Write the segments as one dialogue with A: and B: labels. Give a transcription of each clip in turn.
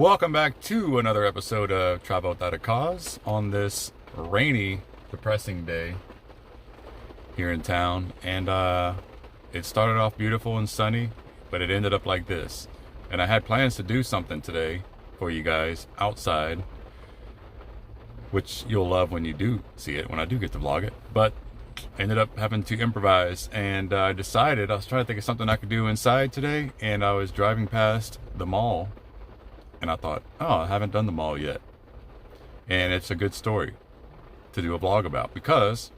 A: Welcome back to another episode of Travel Without a Cause on this rainy, depressing day here in town. And it started off beautiful and sunny, but it ended up like this. And I had plans to do something today for you guys outside, which you'll love when you do see it, when I do get to vlog it. But I ended up having to improvise, and I decided I was trying to think of something I could do inside today, and I was driving past the mall. And I thought, oh, I haven't done the mall yet. And it's a good story to do a vlog about, because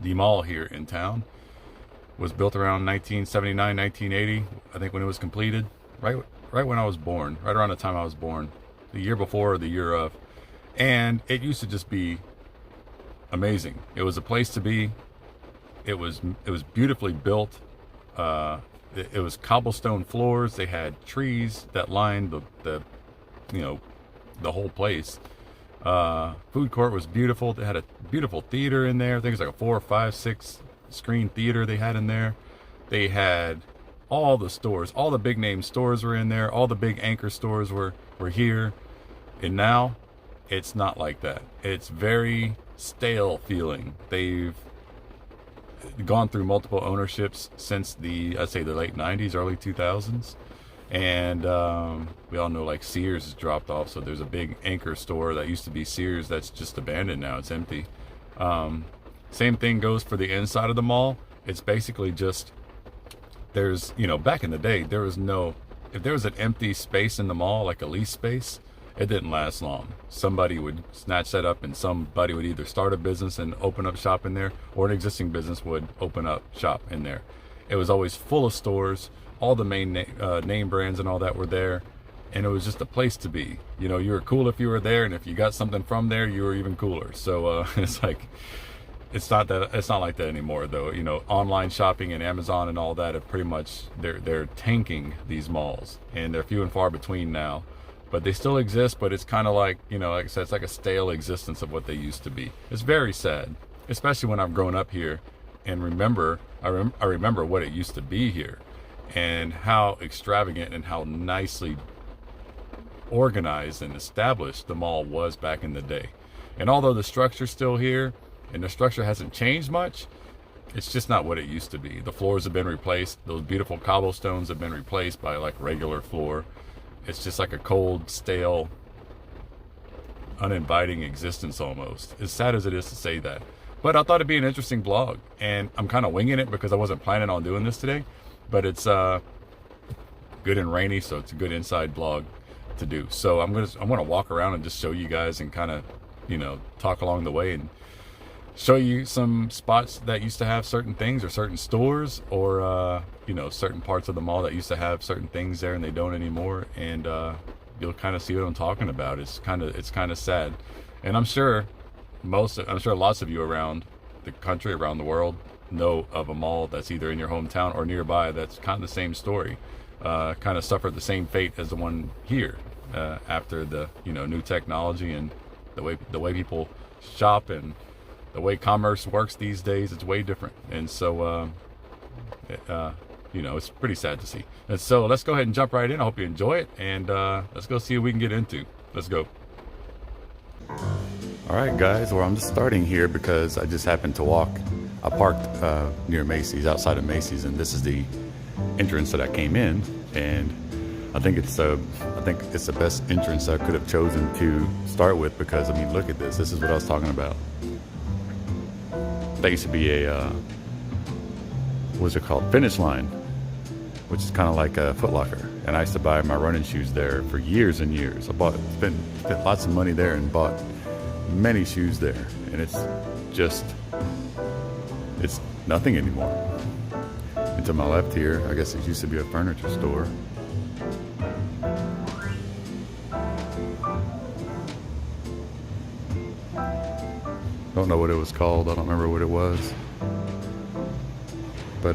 A: the mall here in town was built around 1979, 1980, I think, when it was completed. Right when I was born, right around the time I was born, the year before or the year of. And it used to just be amazing. It was a place to be. It was beautifully built. It was cobblestone floors. They had trees that lined the whole place. Food court was beautiful. They had a beautiful theater in there. I think it was like a 4, 5, 6 screen theater they had in there. They had all the stores, all the big name stores were in there. All the big anchor stores were here. And now it's not like that. It's very stale feeling. They've gone through multiple ownerships since I'd say the late 90s, early 2000s. And we all know, like, Sears has dropped off. So there's a big anchor store that used to be Sears that's just abandoned now. It's empty. Same thing goes for the inside of the mall. It's basically just, there's, back in the day, if there was an empty space in the mall, like a lease space, it didn't last long. Somebody would snatch that up, and somebody would either start a business and open up shop in there, or an existing business would open up shop in there. It was always full of stores. All the main name brands and all that were there, and it was just a place to be. You were cool if you were there, and if you got something from there, you were even cooler. So it's like, it's not like that anymore, though. Online shopping and Amazon and all that have pretty much, they're tanking these malls, and they're few and far between now. But they still exist, but it's kind of like, like I said, it's like a stale existence of what they used to be. It's very sad, especially when I've grown up here and I remember what it used to be here, and how extravagant and how nicely organized and established the mall was back in the day. And although the structure's still here, and the structure hasn't changed much, it's just not what it used to be. The floors have been replaced. Those beautiful cobblestones have been replaced by, like, regular floor. It's just like a cold, stale, uninviting existence almost. As sad as it is to say that. But I thought it'd be an interesting vlog. And I'm kind of winging it because I wasn't planning on doing this today. But it's good and rainy, so it's a good inside vlog to do. So I'm gonna walk around and just show you guys, and kind of, talk along the way, and show you some spots that used to have certain things, or certain stores, or certain parts of the mall that used to have certain things there and they don't anymore. And you'll kind of see what I'm talking about. It's kind of sad. And I'm sure lots of you around the country, around the world, know of a mall that's either in your hometown or nearby that's kind of the same story, kind of suffered the same fate as the one here, after the new technology and the way people shop and the way commerce works these days. It's way different. And so it's pretty sad to see. And so let's go ahead and jump right in. I hope you enjoy it, and let's go see what we can get into. Let's go. All right, guys. Well, I'm just starting here because I just happened to walk. I parked near Macy's, outside of Macy's, and this is the entrance that I came in. And I think it's the best entrance I could have chosen to start with, because, I mean, look at this. This is what I was talking about. That used to be a what's it called? Finish Line, which is kind of like a Foot Locker. And I used to buy my running shoes there for years and years. I spent lots of money there and bought many shoes there. And it's nothing anymore. And to my left here, I guess it used to be a furniture store. Don't know what it was called. I don't remember what it was. But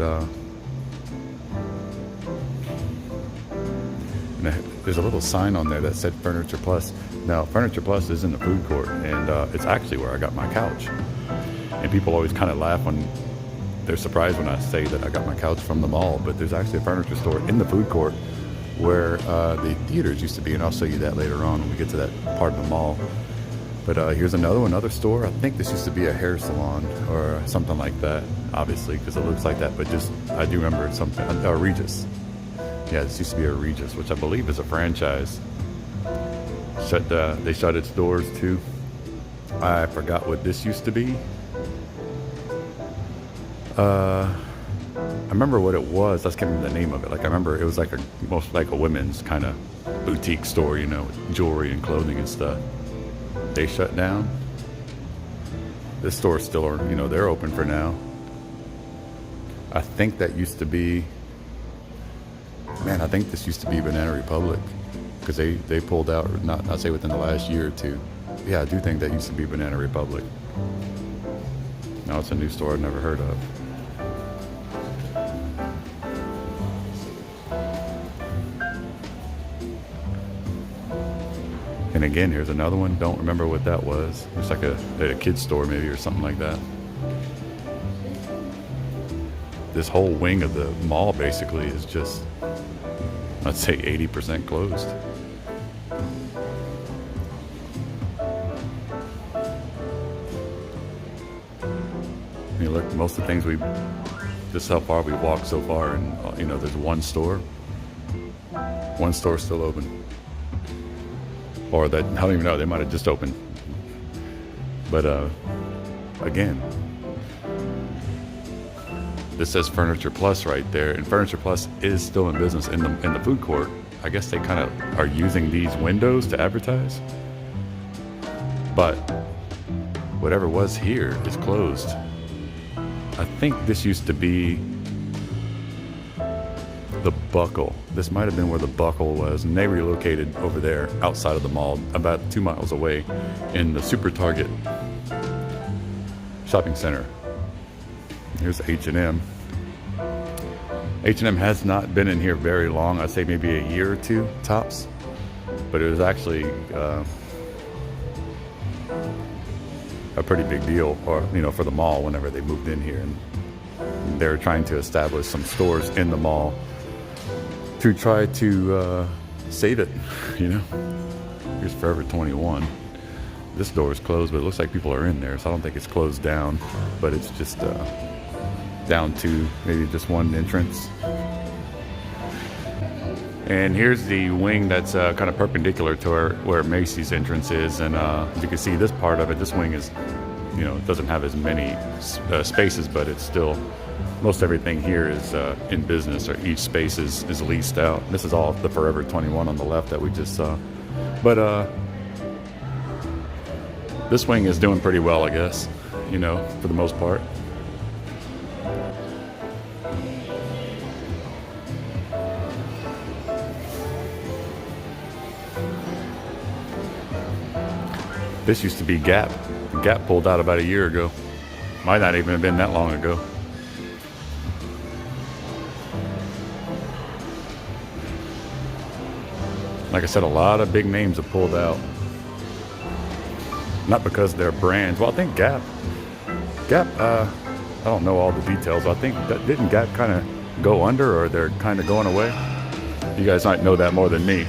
A: there's a little sign on there that said Furniture Plus. Now, Furniture Plus is in the food court, and it's actually where I got my couch. And people always kind of laugh when they're surprised when I say that I got my couch from the mall, but there's actually a furniture store in the food court where the theaters used to be, and I'll show you that later on when we get to that part of the mall. But here's another store. I think this used to be a hair salon or something like that, obviously, because it looks like that. But just, I do remember something, Regis. Yeah, this used to be a Regis, which I believe is a franchise. They shut its doors too. I forgot what this used to be. I remember what it was. I can't remember the name of it. Like, I remember it was like most like a women's kind of boutique store, you know, with jewelry and clothing and stuff. They shut down. This store still are, you know, they're open for now. I think that used to be, man, I think this used to be Banana Republic, because they pulled out, not say within the last year or two. Yeah, I do think that used to be Banana Republic. Now it's a new store I've never heard of. And again, here's another one. Don't remember what that was. It's like a kid's store maybe, or something like that. This whole wing of the mall basically is just, let's say 80% closed. I mean, look, most of the things this is how far we walked so far, and you know, there's one store still open. Or that, I don't even know, they might have just opened. But again, this says Furniture Plus right there, and Furniture Plus is still in business in the food court. I guess they kind of are using these windows to advertise. But whatever was here is closed. I think this used to be the Buckle. This might have been where the Buckle was, and they relocated over there outside of the mall, about 2 miles away in the Super Target shopping center. Here's H&M. H&M has not been in here very long. I'd say maybe a year or two tops, but it was actually a pretty big deal, or you know, for the mall whenever they moved in here, and they're trying to establish some stores in the mall to try to save it, you know. Here's Forever 21. This door is closed, but it looks like people are in there, so I don't think it's closed down, but it's just down to maybe just one entrance. And here's the wing that's kind of perpendicular to where Macy's entrance is, and as you can see, this part of it, this wing is, you know, it doesn't have as many spaces, but it's still, most everything here is in business, or each space is leased out. This is all the Forever 21 on the left that we just saw. But this wing is doing pretty well, I guess, you know, for the most part. This used to be Gap. Gap pulled out about a year ago. Might not even have been that long ago. Like I said, a lot of big names have pulled out. Not because they're brands. Well, I think Gap, I don't know all the details, but I think that, didn't Gap kind of go under, or they're kind of going away? You guys might know that more than me.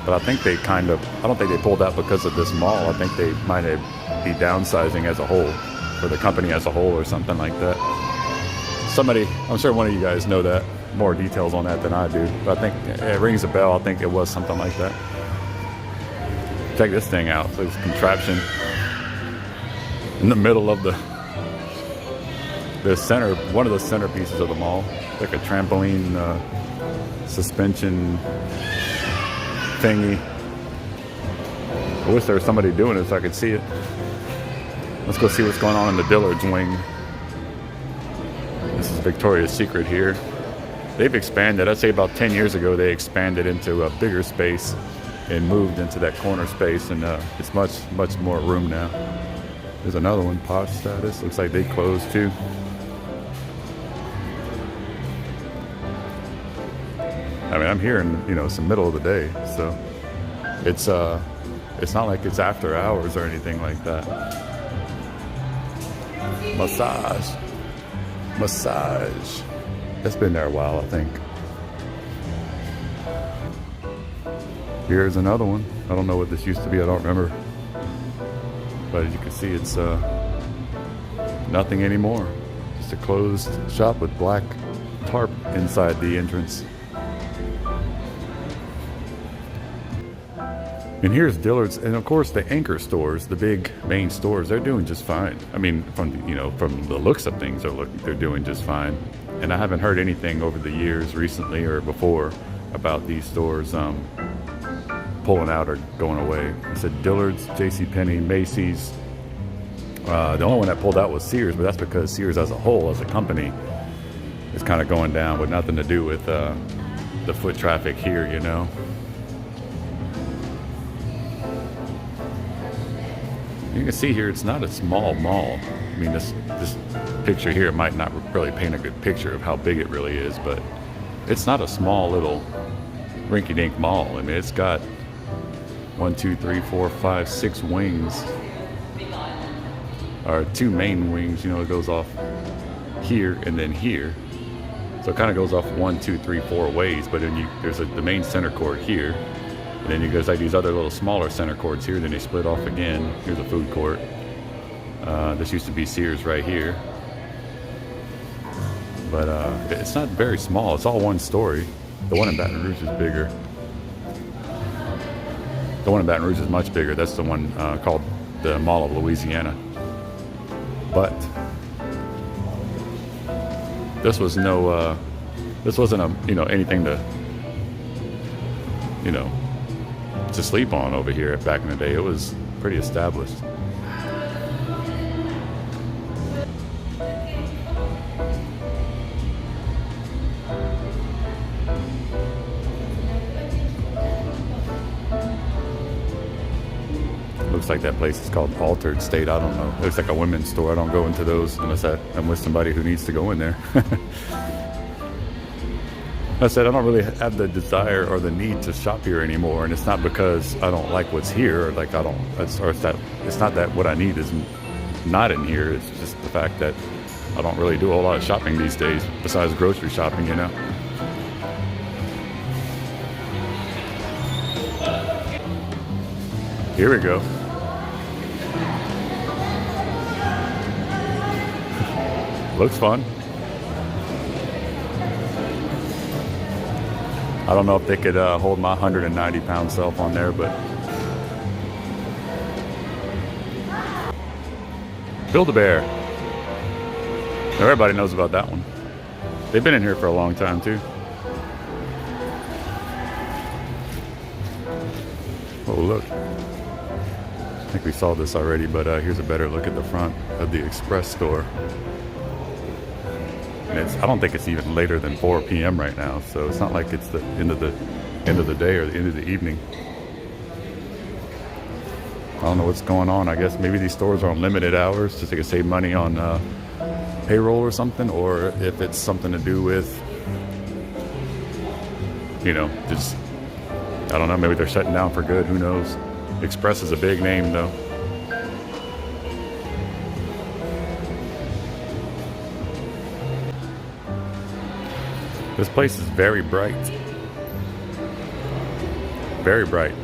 A: But I think they kind of, I don't think they pulled out because of this mall. I think they might be downsizing as a whole, for the company as a whole, or something like that. Somebody, I'm sure one of you guys know that, more details on that than I do. But I think it rings a bell. I think it was something like that. Check this thing out. So this contraption in the middle of the center, one of the centerpieces of the mall. Like a trampoline suspension thingy. I wish there was somebody doing it so I could see it. Let's go see what's going on in the Dillard's wing. This is Victoria's Secret here. They've expanded. I'd say about 10 years ago they expanded into a bigger space and moved into that corner space, and it's much more room now. There's another one, Posh Status. Looks like they closed too. I mean, I'm here in, you know, it's the middle of the day, so it's not like it's after hours or anything like that. Massage. That's been there a while, I think. Here's another one. I don't know what this used to be. I don't remember. But as you can see, it's nothing anymore. Just a closed shop with black tarp inside the entrance. And here's Dillard's, and of course the anchor stores, the big main stores, they're doing just fine. I mean, from the looks of things, they're doing just fine. And I haven't heard anything over the years, recently or before, about these stores pulling out or going away. I said Dillard's, JCPenney, Macy's. The only one that pulled out was Sears, but that's because Sears as a whole, as a company, is kind of going down, with nothing to do with the foot traffic here, you know. You can see here, it's not a small mall. I mean, this picture here might not really paint a good picture of how big it really is, but it's not a small little rinky-dink mall. I mean, it's got 1, 2, 3, 4, 5, 6 wings, or 2 main wings. You know, it goes off here and then here, so it kind of goes off 1, 2, 3, 4 ways. But then there's the main center court here. And then you guys like these other little smaller center courts here. Then they split off again. Here's a food court. This used to be Sears right here. But it's not very small. It's all one story. The one in Baton Rouge is bigger. The one in Baton Rouge is much bigger. That's the one called the Mall of Louisiana. But this was this wasn't anything to, to sleep on over here back in the day. It was pretty established. Looks like that place is called Altered State. I don't know. It looks like a women's store. I don't go into those unless I'm with somebody who needs to go in there. I said I don't really have the desire or the need to shop here anymore, and it's not because I don't like what's here, or like it's not that what I need is not in here. It's just the fact that I don't really do a whole lot of shopping these days besides grocery shopping, you know. Here we go. Looks fun. I don't know if they could hold my 190-pound self on there, but Build-A-Bear. Everybody knows about that one. They've been in here for a long time too. Oh look, I think we saw this already, but here's a better look at the front of the Express store. And I don't think it's even later than 4 p.m. right now, so it's not like it's the end of the day or the end of the evening. I don't know what's going on. I guess maybe these stores are on limited hours so they can save money on payroll or something, or if it's something to do with, just, I don't know, maybe they're shutting down for good. Who knows? Express is a big name though. This place is very bright. Very bright.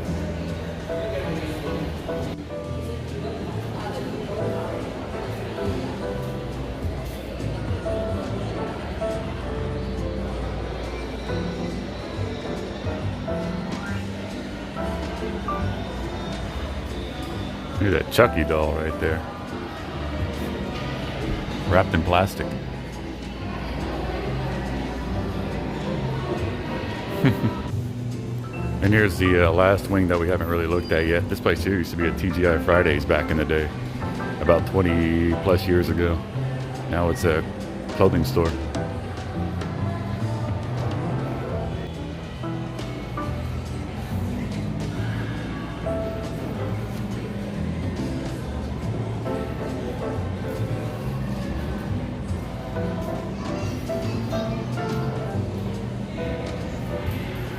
A: Look at that Chucky doll right there. Wrapped in plastic. And here's the last wing that we haven't really looked at yet. This place here used to be a TGI Fridays back in the day, about 20 plus years ago. Now it's a clothing store.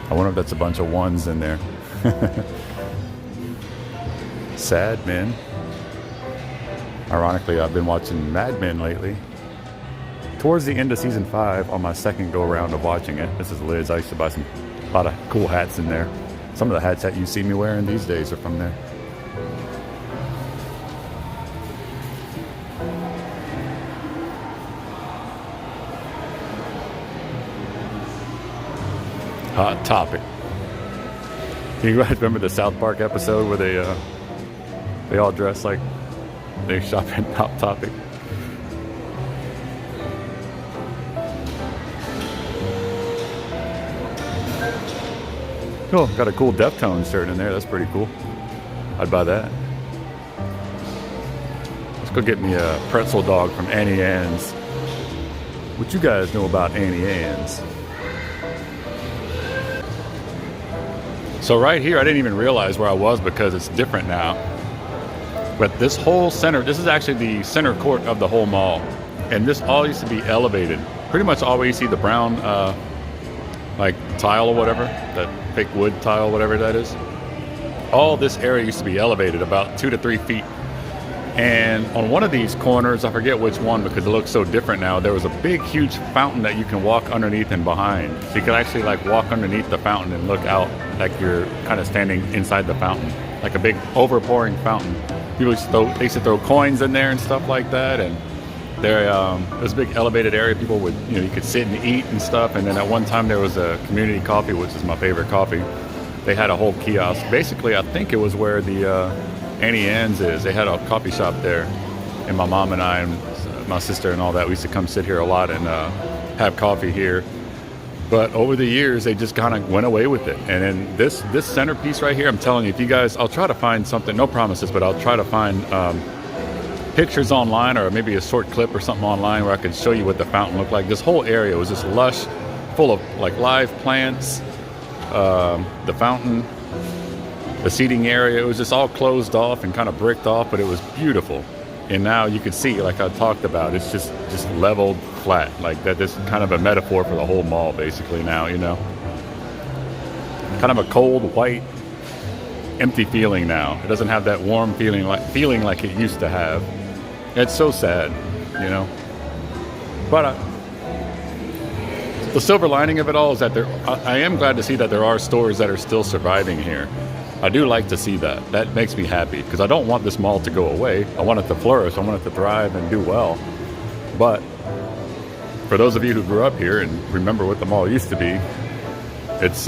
A: I wonder if that's a bunch of ones in there. Sad Men. Ironically, I've been watching Mad Men lately. Towards the end of season 5, on my second go around of watching it. This is Liz. I used to buy a lot of cool hats in there. Some of the hats that you see me wearing these days are from there. Hot Topic. You guys remember the South Park episode where they all dress like they shop at Hot Topic? Cool. Got a cool Deftones shirt in there. That's pretty cool. I'd buy that. Let's go get me a pretzel dog from Annie Ann's. What you guys know about Annie Ann's? So right here, I didn't even realize where I was because it's different now. But this whole center, this is actually the center court of the whole mall. And this all used to be elevated. Pretty much always see the brown, like tile or whatever, that fake wood tile, whatever that is. All this area used to be elevated about 2 to 3 feet. And on one of these corners, I forget which one because it looks so different now, there was a big, huge fountain that you can walk underneath and behind. So you could actually like walk underneath the fountain and look out like you're kind of standing inside the fountain, like a big overpouring fountain. People used to throw coins in there and stuff like that. And there was a big elevated area. People would, you could sit and eat and stuff. And then at one time there was a Community Coffee, which is my favorite coffee. They had a whole kiosk. Basically, I think it was where the Annie Ann's is. They had a coffee shop there. And my mom and I and my sister and all that, we used to come sit here a lot and have coffee here. But over the years, they just kind of went away with it. And then this centerpiece right here, I'm telling you, if you guys, I'll try to find something, no promises, but I'll try to find pictures online or maybe a short clip or something online where I could show you what the fountain looked like. This whole area was just lush, full of like live plants, the fountain, the seating area. It was just all closed off and kind of bricked off, but it was beautiful. And now you can see, like I talked about, it's just leveled flat. Like that is kind of a metaphor for the whole mall basically now, Kind of a cold, white, empty feeling now. It doesn't have that warm feeling like it used to have. It's so sad, But the silver lining of it all is that I am glad to see that there are stores that are still surviving here. I do like to see that. That makes me happy because I don't want this mall to go away. I want it to flourish. I want it to thrive and do well. But for those of you who grew up here and remember what the mall used to be, it's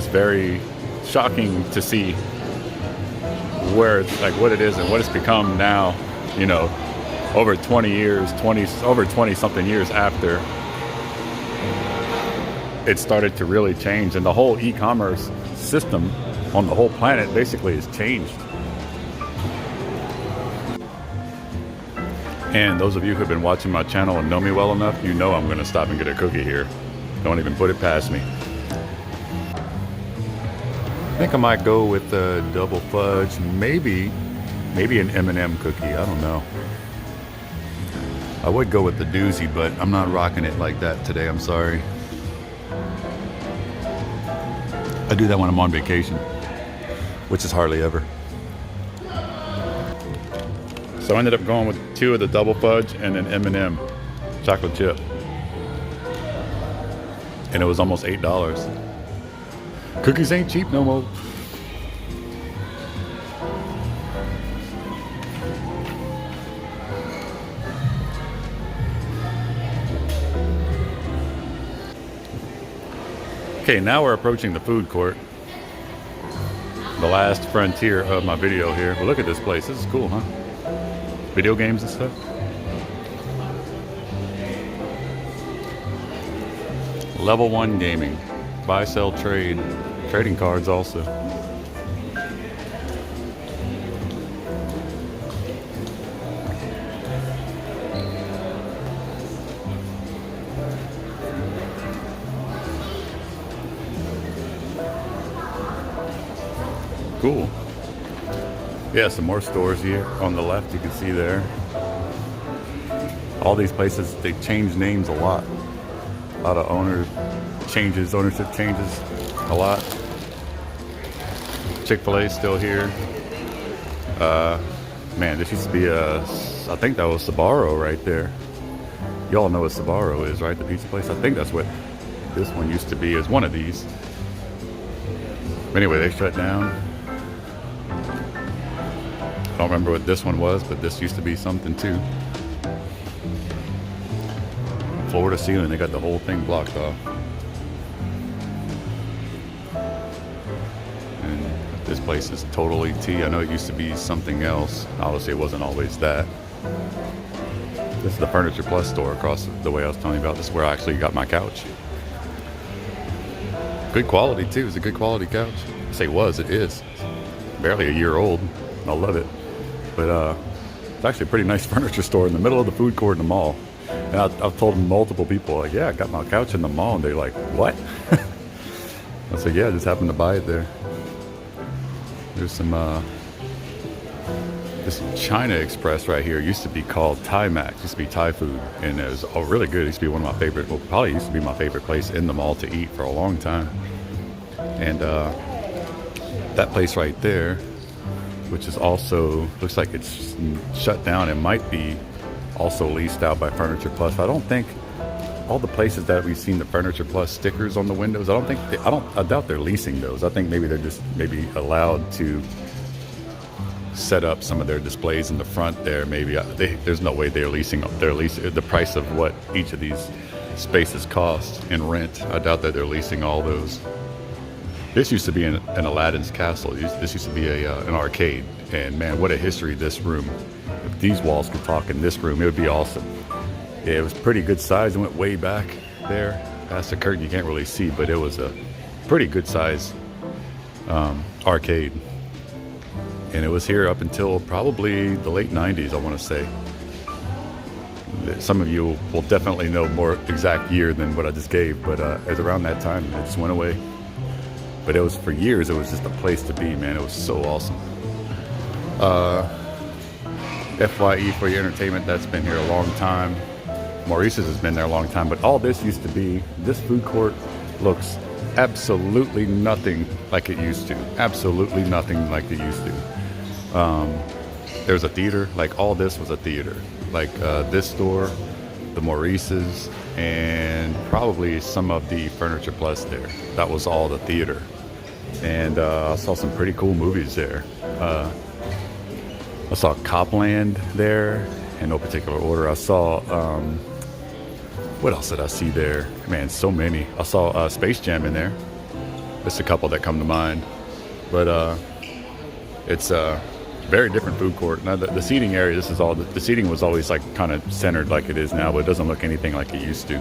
A: very shocking to see where it's like what it is and what it's become now, over 20 something years after it started to really change. And the whole e-commerce system on the whole planet basically has changed. And those of you who have been watching my channel and know me well enough, I'm going to stop and get a cookie here. Don't even put it past me. I think I might go with the double fudge, maybe an M&M cookie, I don't know. I would go with the doozy, but I'm not rocking it like that today, I'm sorry. I do that when I'm on vacation, which is hardly ever. So I ended up going with 2 of the double fudge and an M&M chocolate chip. And it was almost $8. Cookies ain't cheap no more. Okay, now we're approaching the food court. The last frontier of my video here. But look at this place. This is cool, huh? Video games and stuff. Level 1 gaming. Buy, sell, trade. Trading cards also. Cool. Yeah, some more stores here on the left you can see there. All these places, they change names a lot. A lot of ownership changes a lot. Chick-fil-A still here. Man, this used to be I think that was Sbarro right there. Y'all know what Sbarro is, right? The pizza place. I think that's what this one used to be, is one of these. Anyway, they shut down. I don't remember what this one was, but this used to be something too. Floor to ceiling, they got the whole thing blocked off. And this place is totally tea. I know it used to be something else. Obviously, it wasn't always that. This is the Furniture Plus store across the way I was telling you about. This is where I actually got my couch. Good quality too. It's a good quality couch. I say was, it is. Barely a year old. I love it. But it's actually a pretty nice furniture store in the middle of the food court in the mall. And I've told multiple people, like, yeah, I got my couch in the mall. And they're like, what? I said, yeah, I just happened to buy it there. There's some, this China Express right here used to be called Thai Max. Used to be Thai food. And it was really good. It used to be one of my favorite, well, probably used to be my favorite place in the mall to eat for a long time. And that place right there, which is also, looks like it's shut down. It might be also leased out by Furniture Plus. I don't think all the places that we've seen the Furniture Plus stickers on the windows, I doubt they're leasing those. I think maybe they're just maybe allowed to set up some of their displays in the front there. Maybe there's no way they're leasing the price of what each of these spaces cost in rent. I doubt that they're leasing all those. This used to be an Aladdin's castle. This used to be an arcade. And man, what a history this room. If these walls could talk in this room, it would be awesome. Yeah, it was pretty good size. It went way back there. Past the curtain, you can't really see, but it was a pretty good size arcade. And it was here up until probably the late 90s, I want to say. Some of you will definitely know more exact year than what I just gave, but it was around that time. It just went away. But it was, for years, it was just a place to be, man. It was so awesome. FYE for your entertainment, that's been here a long time. Maurice's has been there a long time, but all this used to be, this food court looks absolutely nothing like it used to. Absolutely nothing like it used to. There's a theater, like all this was a theater. Like this store, the Maurice's, and probably some of the Furniture Plus there. That was all the theater. And I saw some pretty cool movies there. I saw Copland there in no particular order. I saw, what else did I see there? Man, so many. I saw Space Jam in there. Just a couple that come to mind. But it's a very different food court. Now the seating area, this is all, the seating was always like kind of centered like it is now, but it doesn't look anything like it used to.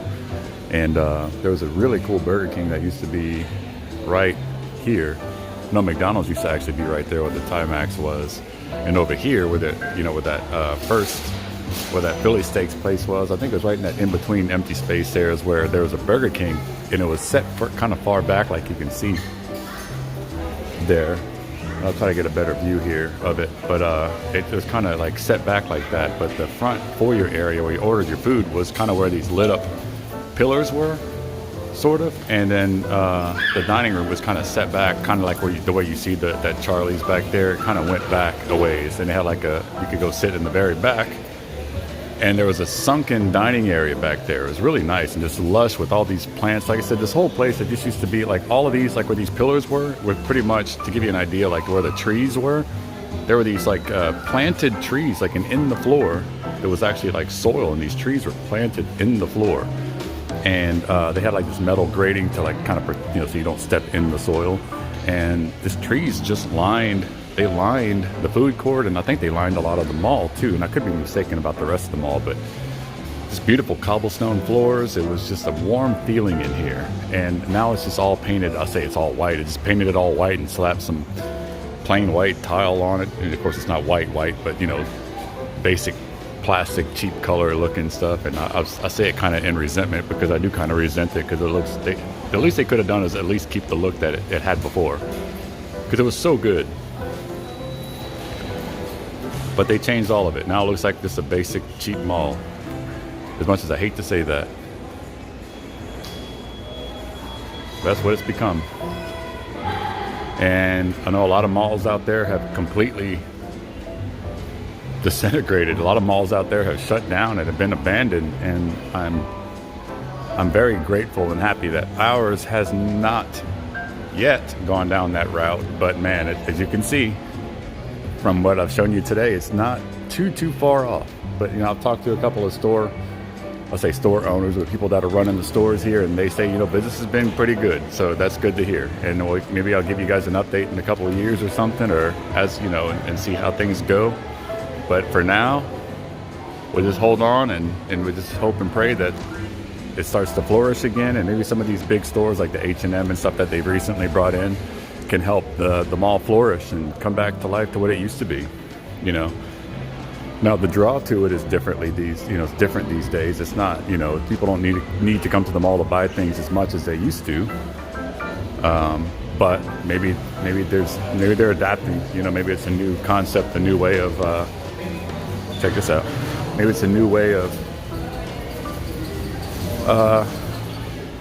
A: And there was a really cool Burger King that used to be right here. No, McDonald's used to actually be right there where the Thai Max was. And over here where where that where that Philly Steaks place was, I think it was right in that in-between empty space there is where there was a Burger King, and it was set for kind of far back like you can see there. I'll try to get a better view here of it, but it was kind of like set back like that. But the front foyer area where you ordered your food was kind of where these lit up pillars were, sort of. And then the dining room was kind of set back, kind of like the way you see that Charlie's back there. It kind of went back a ways, and they had like you could go sit in the very back. And there was a sunken dining area back there. It was really nice and just lush with all these plants. Like I said, this whole place, it just used to be like all of these, like where these pillars were pretty much, to give you an idea, like where the trees were. There were these like planted trees, like in the floor. There was actually like soil, and these trees were planted in the floor. And they had like this metal grating to like kind of, so you don't step in the soil. And these trees just lined the food court, and I think they lined a lot of the mall too. And I could be mistaken about the rest of the mall, but just beautiful cobblestone floors. It was just a warm feeling in here. And now it's just all painted. I say it's all white. It's painted it all white and slapped some plain white tile on it. And of course it's not white, but basic plastic, cheap color looking stuff. And I say it kind of in resentment, because I do kind of resent it, because it looks, the least they could have done is at least keep the look that it had before, because it was so good. But they changed all of it. Now it looks like just a basic cheap mall. As much as I hate to say that, that's what it's become. And I know a lot of malls out there have completely disintegrated. A lot of malls out there have shut down and have been abandoned. And I'm very grateful and happy that ours has not yet gone down that route, but man, as you can see from what I've shown you today, it's not too far off. But you know, I've talked to a couple of store owners or people that are running the stores here, and they say, you know, business has been pretty good, so that's good to hear. And maybe I'll give you guys an update in a couple of years or something, or as you know, and see how things go. But for now, we'll just hold on and we just hope and pray that it starts to flourish again, and maybe some of these big stores like the H&M and stuff that they've recently brought in can help the mall flourish and come back to life to what it used to be, you know. Now the draw to it is it's different these days. It's not, you know, people don't need to come to the mall to buy things as much as they used to. But maybe they're adapting. You know, maybe it's a new concept, a new way of check this out. Maybe it's a new way of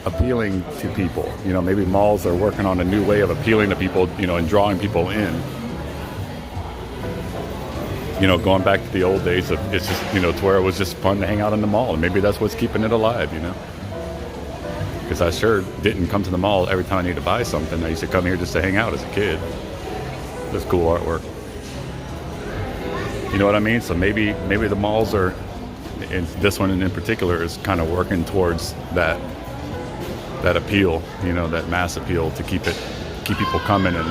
A: appealing to people. You know, maybe malls are working on a new way of appealing to people, you know, and drawing people in. You know, going back to the old days of it's just, you know, to where it was just fun to hang out in the mall, and maybe that's what's keeping it alive, you know. Because I sure didn't come to the mall every time I need to buy something. I used to come here just to hang out as a kid. That's cool artwork. You know what I mean? So maybe the malls are, and this one in particular is kind of working towards that appeal, you know, that mass appeal to keep people coming. And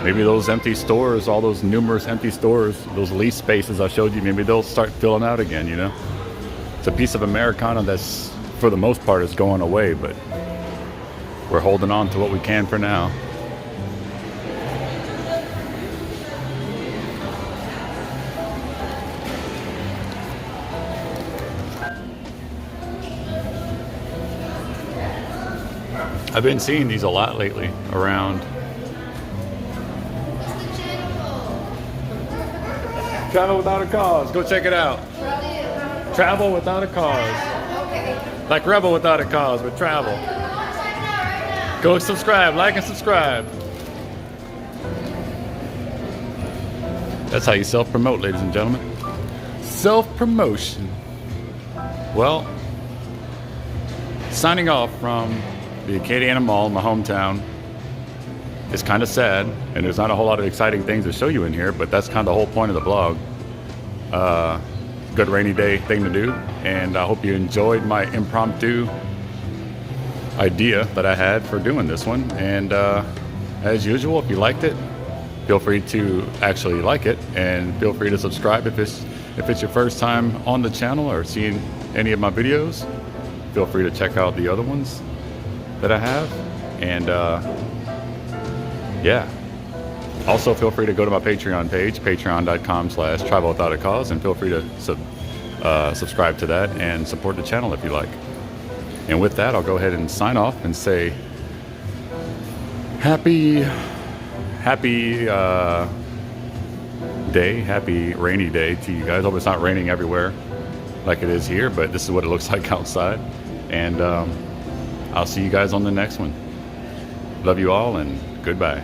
A: maybe those empty stores, all those numerous empty stores, those lease spaces I showed you, maybe they'll start filling out again, you know. It's a piece of Americana that's, for the most part, is going away, but we're holding on to what we can for now. I've been seeing these a lot lately around. Travel Without a Cause. Go check it out. Travel Without a Cause. Like Rebel Without a Cause, but travel. Go subscribe, like and subscribe. That's how you self-promote, ladies and gentlemen. Self-promotion. Well, signing off from the Acadiana Mall, my hometown. It's kind of sad, and there's not a whole lot of exciting things to show you in here, but that's kind of the whole point of the vlog. Good rainy day thing to do, and I hope you enjoyed my impromptu idea that I had for doing this one. And as usual, if you liked it, feel free to actually like it, and feel free to subscribe if it's your first time on the channel or seeing any of my videos. Feel free to check out the other ones that I have, and yeah. Also, feel free to go to my Patreon page, patreon.com/travelwithoutacause, and feel free to subscribe to that and support the channel if you like. And with that, I'll go ahead and sign off and say happy rainy day to you guys. Hope it's not raining everywhere like it is here, but this is what it looks like outside. And I'll see you guys on the next one. Love you all, and goodbye.